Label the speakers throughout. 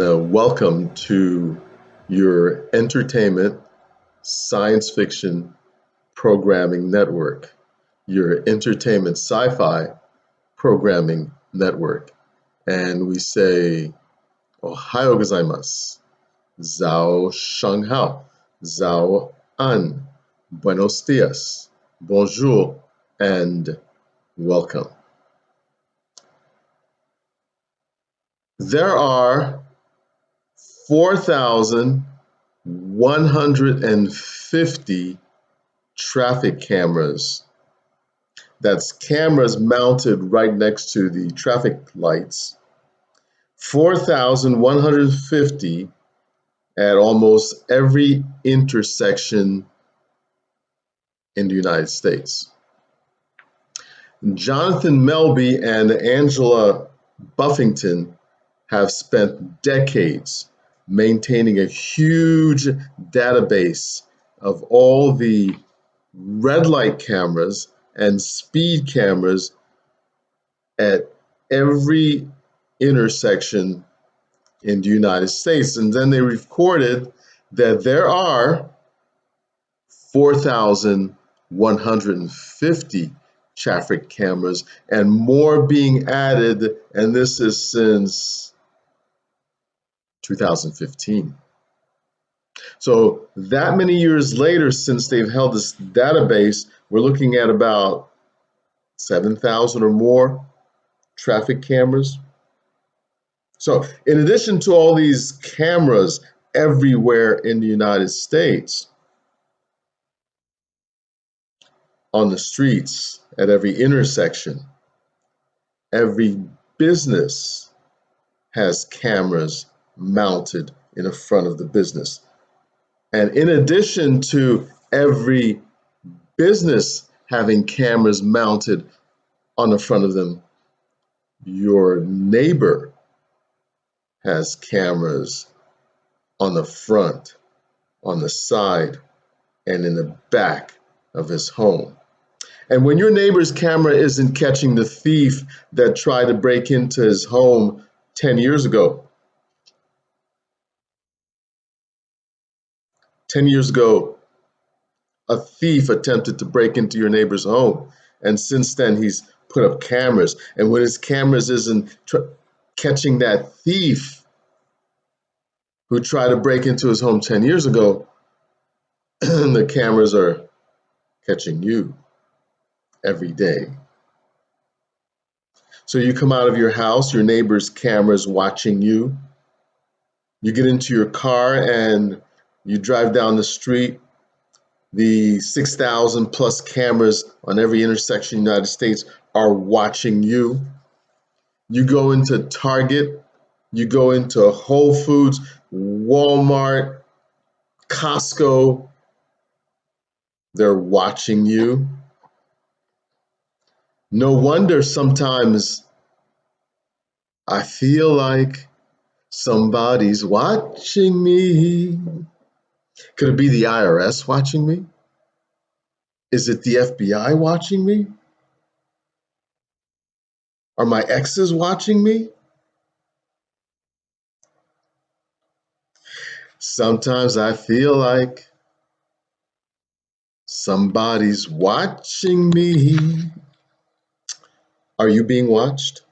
Speaker 1: and welcome to your entertainment science fiction programming network, your entertainment sci-fi programming network. And we say, Ohayo gozaimasu, Zhao Shanghao, Zhao An, Buenos dias, Bonjour, and welcome. There are 4,150 traffic cameras. That's cameras mounted right next to the traffic lights. 4,150 at almost every intersection in the United States. Jonathan Melby and Angela Buffington have spent decades maintaining a huge database of all the red light cameras and speed cameras at every intersection in the United States. And then they recorded that there are 4,150 traffic cameras and more being added, and this is since 2015. So that many years later, since they've held this database, we're looking at about 7,000 or more traffic cameras. So in addition to all these cameras everywhere in the United States, on the streets, at every intersection, every business has cameras mounted in the front of the business. And in addition to every business having cameras mounted on the front of them, your neighbor has cameras on the front, on the side, and in the back of his home. And when your neighbor's camera isn't catching the thief that tried to break into his home 10 years ago, 10 years ago, a thief attempted to break into your neighbor's home. And since then, he's put up cameras. And when his cameras isn't catching that thief who tried to break into his home 10 years ago, the cameras are catching you every day. So you come out of your house, your neighbor's camera's watching you. You get into your car and you drive down the street. The 6,000 plus cameras on every intersection in the United States are watching you. You go into Target, you go into Whole Foods, Walmart, Costco, they're watching you. No wonder sometimes I feel like somebody's watching me. Could it be the IRS watching me? Is it the FBI watching me? Are my exes watching me? Sometimes I feel like somebody's watching me. Are you being watched?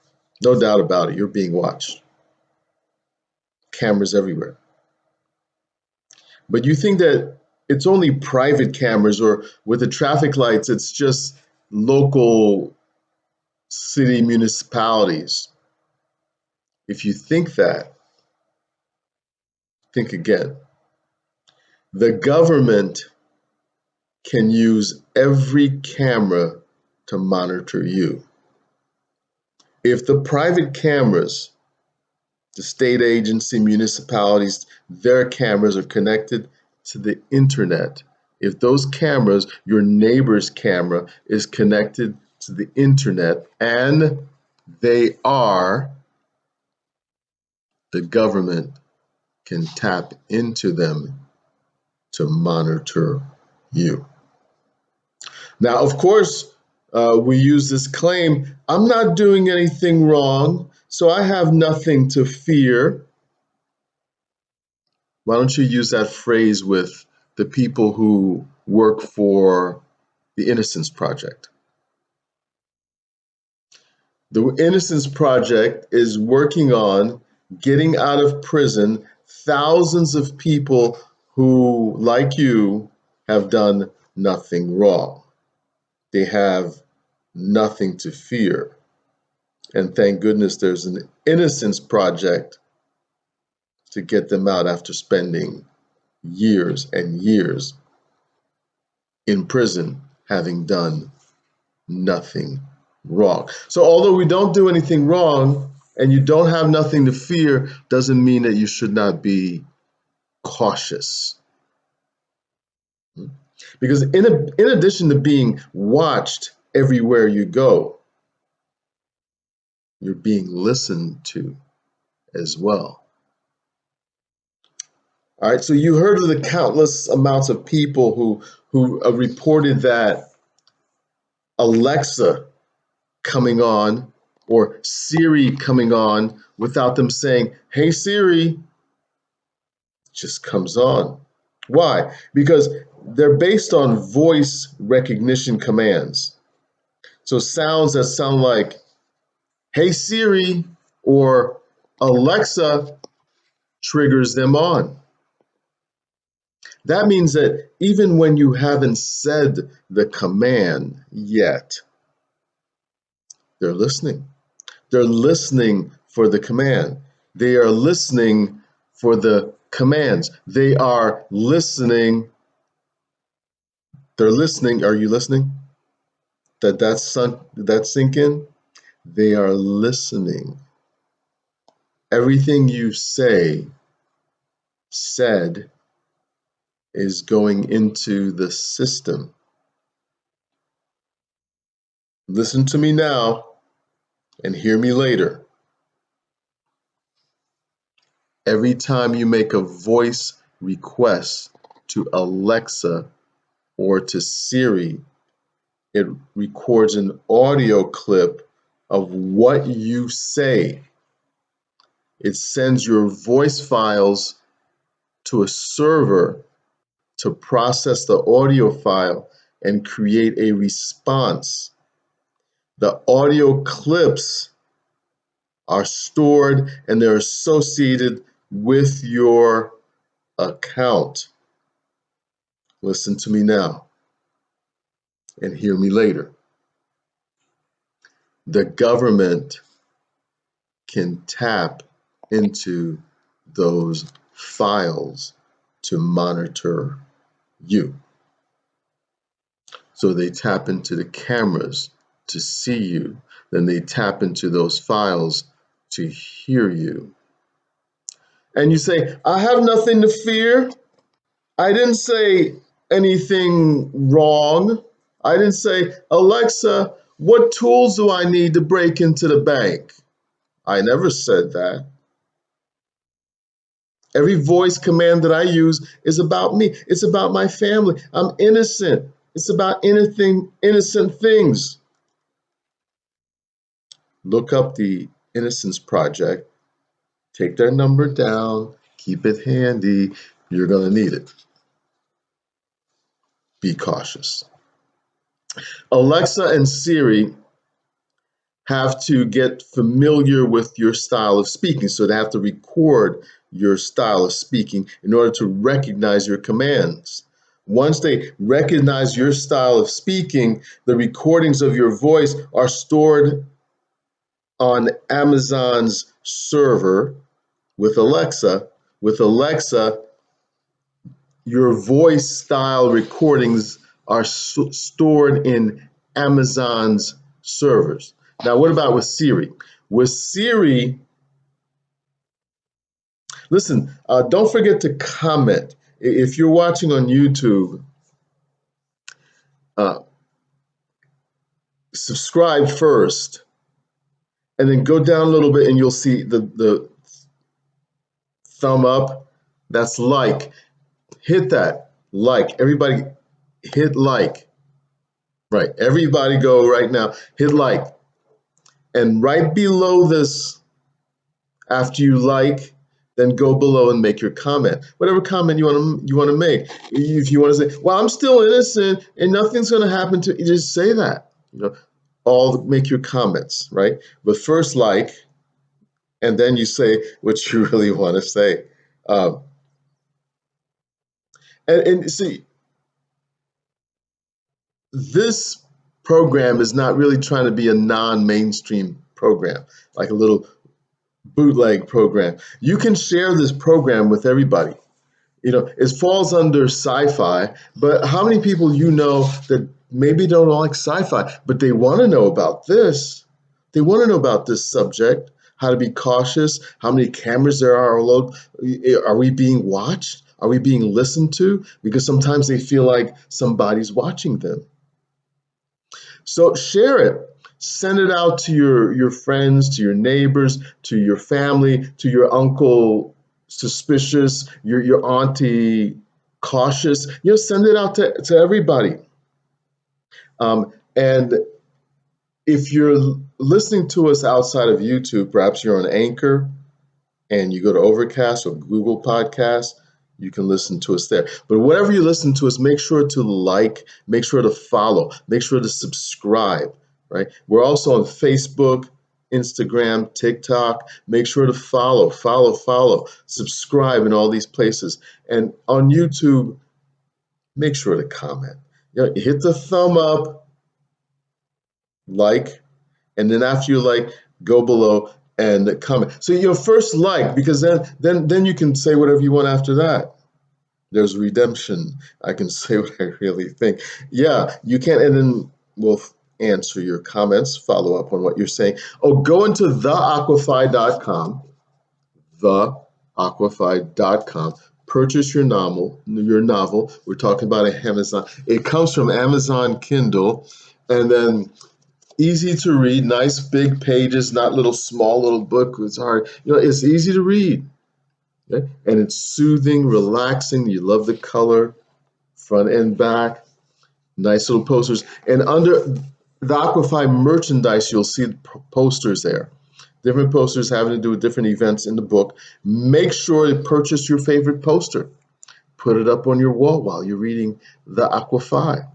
Speaker 1: No doubt about it, you're being watched. Cameras everywhere. But you think that it's only private cameras, or with the traffic lights, it's just local city municipalities. If you think that, think again. The government can use every camera to monitor you. If the private cameras, the state agency, municipalities, their cameras are connected to the internet, if those cameras, your neighbor's camera is connected to the internet, and they are, the government can tap into them to monitor you. Now, of course, we use this claim, I'm not doing anything wrong, so I have nothing to fear. Why don't you use that phrase with the people who work for the Innocence Project? The Innocence Project is working on getting out of prison thousands of people who, like you, have done nothing wrong. They have nothing to fear. And thank goodness there's an Innocence Project to get them out after spending years and years in prison having done nothing wrong. So although we don't do anything wrong and you don't have nothing to fear, doesn't mean that you should not be cautious. Because in addition to being watched everywhere you go, you're being listened to as well. All right, so you heard of the countless amounts of people who reported that Alexa coming on or Siri coming on without them saying, "Hey Siri," just comes on. Why? Because they're based on voice recognition commands. So sounds that sound like, "Hey Siri" or "Alexa" triggers them on. That means that even when you haven't said the command yet, they're listening. They're listening for the command. They are listening for the commands. They are listening. They're listening. Are you listening? Did that sink in? They are listening. Everything you said, is going into the system. Listen to me now and hear me later. Every time you make a voice request to Alexa or to Siri, it records an audio clip of what you say. It sends your voice files to a server to process the audio file and create a response. The audio clips are stored and they're associated with your account. Listen to me now and hear me later. The government can tap into those files to monitor you. So they tap into the cameras to see you, then they tap into those files to hear you. And you say, "I have nothing to fear. I didn't say anything wrong. I didn't say, Alexa, what tools do I need to break into the bank?" I never said that. Every voice command that I use is about me. It's about my family. I'm innocent. It's about innocent things. Look up the Innocence Project. Take their number down. Keep it handy. You're going to need it. Be cautious. Alexa and Siri have to get familiar with your style of speaking. So they have to record your style of speaking in order to recognize your commands. Once they recognize your style of speaking, the recordings of your voice are stored on Amazon's server with Alexa. With Alexa, your voice style recordings are stored in Amazon's servers. Now, what about with Siri? With Siri, listen, don't forget to comment. If you're watching on YouTube, uh, subscribe first, and then go down a little bit and you'll see the thumb up. That's like. Hit that, like. Everybody hit like. Right, everybody go right now, hit like. And right below this, after you like, then go below and make your comment. Whatever comment you want to make. If you want to say, "Well, I'm still innocent and nothing's going to happen to," you just say that. All make your comments, right? But first like, and then you say what you really want to say. Um, and see, this program is not really trying to be a non-mainstream program, like a little bootleg program. You can share this program with everybody. It falls under sci-fi, but how many people that maybe don't like sci-fi, but they want to know about this? They want to know about this subject, how to be cautious, how many cameras there are all over. Are we being watched? Are we being listened to? Because sometimes they feel like somebody's watching them. So share it. Send it out to your friends, to your neighbors, to your family, to your uncle suspicious, your auntie cautious. Send it out to everybody. And if you're listening to us outside of YouTube, perhaps you're on Anchor and you go to Overcast or Google Podcasts, you can listen to us there. But whatever you listen to us, make sure to like, make sure to follow, make sure to subscribe, right? We're also on Facebook, Instagram, TikTok. Make sure to follow, subscribe in all these places. And on YouTube, make sure to comment. Hit the thumb up, like, and then after you like, go below and comment. So first like, because then you can say whatever you want after that. There's redemption. I can say what I really think. Yeah, you can, and then we'll answer your comments, follow up on what you're saying. Oh, go into TheAquaPhi.com, TheAquaPhi.com. Purchase your novel. We're talking about Amazon. It comes from Amazon Kindle, and then easy to read, nice big pages, not small little book. It's hard. It's easy to read. Okay? And it's soothing, relaxing. You love the color, front and back, nice little posters. And under the Aqua merchandise, you'll see posters there. Different posters having to do with different events in the book. Make sure to purchase your favorite poster. Put it up on your wall while you're reading the Aqua.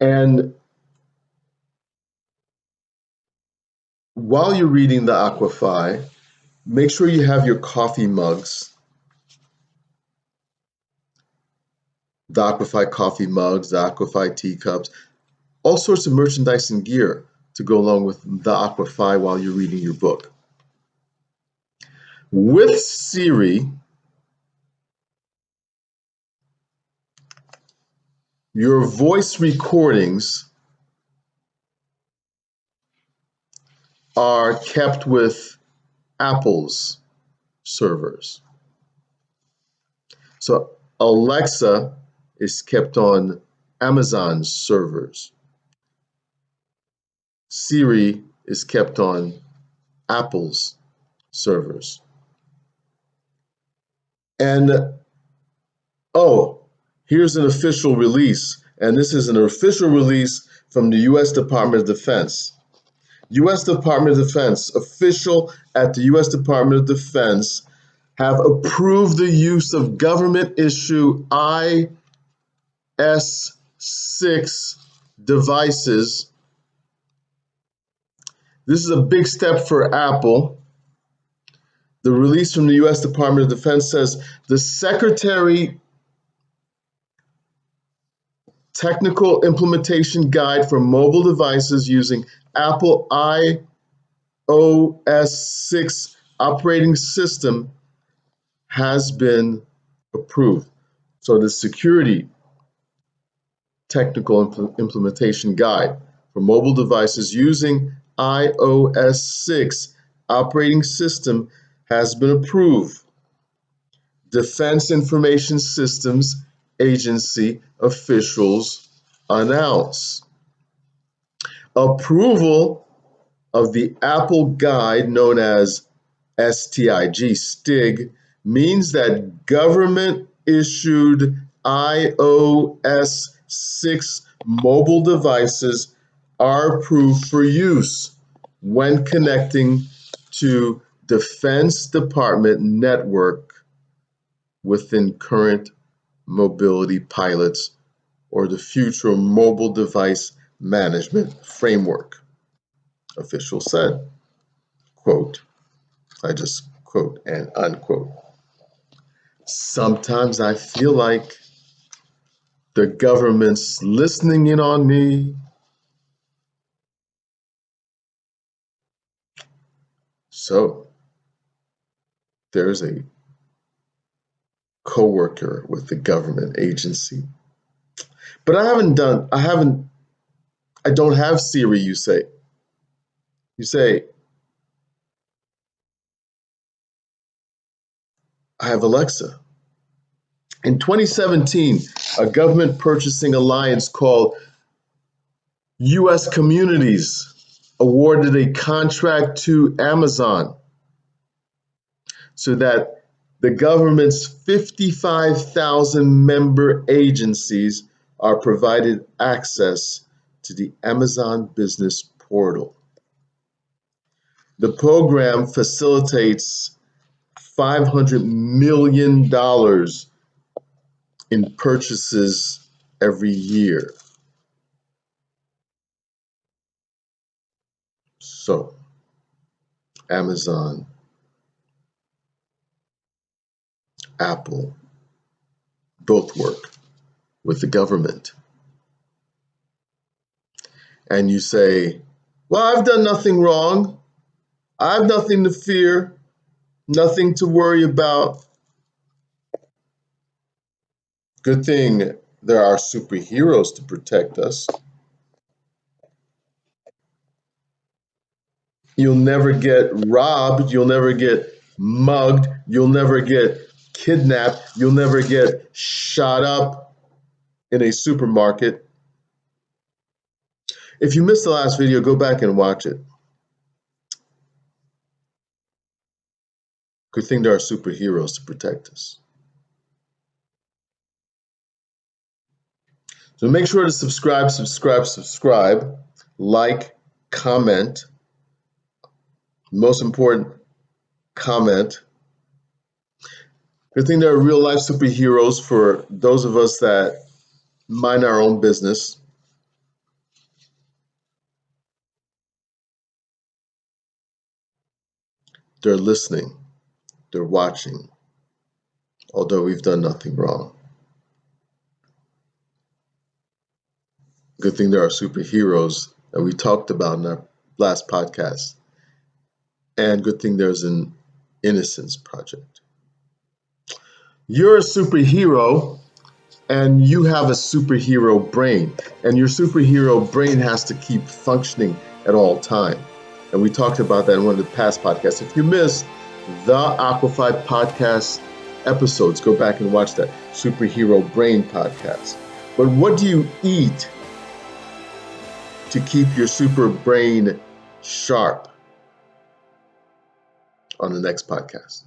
Speaker 1: And while you're reading the Aqua, make sure you have your coffee mugs, the Aqua coffee mugs, the Aqua teacups, all sorts of merchandise and gear to go along with the Aqua while you're reading your book. With Siri, your voice recordings are kept with Apple's servers. So Alexa is kept on Amazon's servers. Siri is kept on Apple's servers. And here's an official release. And this is an official release from the U.S. Department of Defense. U.S. Department of Defense, official at the U.S. Department of Defense, have approved the use of government issue IS-6 devices. This is a big step for Apple. The release from the U.S. Department of Defense says the Secretary Technical Implementation Guide for Mobile Devices using Apple iOS 6 operating system has been approved. So the Security Technical Implementation Guide for Mobile Devices using iOS 6 operating system has been approved. Defense Information Systems Agency officials announce. Approval of the Apple Guide, known as STIG, means that government-issued iOS 6 mobile devices are approved for use when connecting to Defense Department network within current mobility pilots or the future mobile device management framework. Official said, quote, I just quote and unquote. Sometimes I feel like the government's listening in on me. So there's a coworker with the government agency. But I don't have Siri, you say. You say, I have Alexa. In 2017, a government purchasing alliance called U.S. Communities awarded a contract to Amazon so that the government's 55,000 member agencies are provided access to the Amazon Business Portal. The program facilitates $500 million in purchases every year. So, Amazon, Apple, both work with the government. And you say, well, I've done nothing wrong. I have nothing to fear, nothing to worry about. Good thing there are superheroes to protect us. You'll never get robbed. You'll never get mugged. You'll never get kidnapped. You'll never get shot up in a supermarket. If you missed the last video, go back and watch it. Good thing there are superheroes to protect us. So make sure to subscribe, like, comment. Most important, comment. Good thing there are real life superheroes for those of us that mind our own business. They're listening, they're watching, although we've done nothing wrong. Good thing there are superheroes that we talked about in our last podcast. And good thing there's an Innocence Project. You're a superhero and you have a superhero brain. And your superhero brain has to keep functioning at all time. And we talked about that in one of the past podcasts. If you missed the TheAquaPhi podcast episodes, go back and watch that Superhero Brain podcast. But what do you eat to keep your super brain sharp? On the next podcast.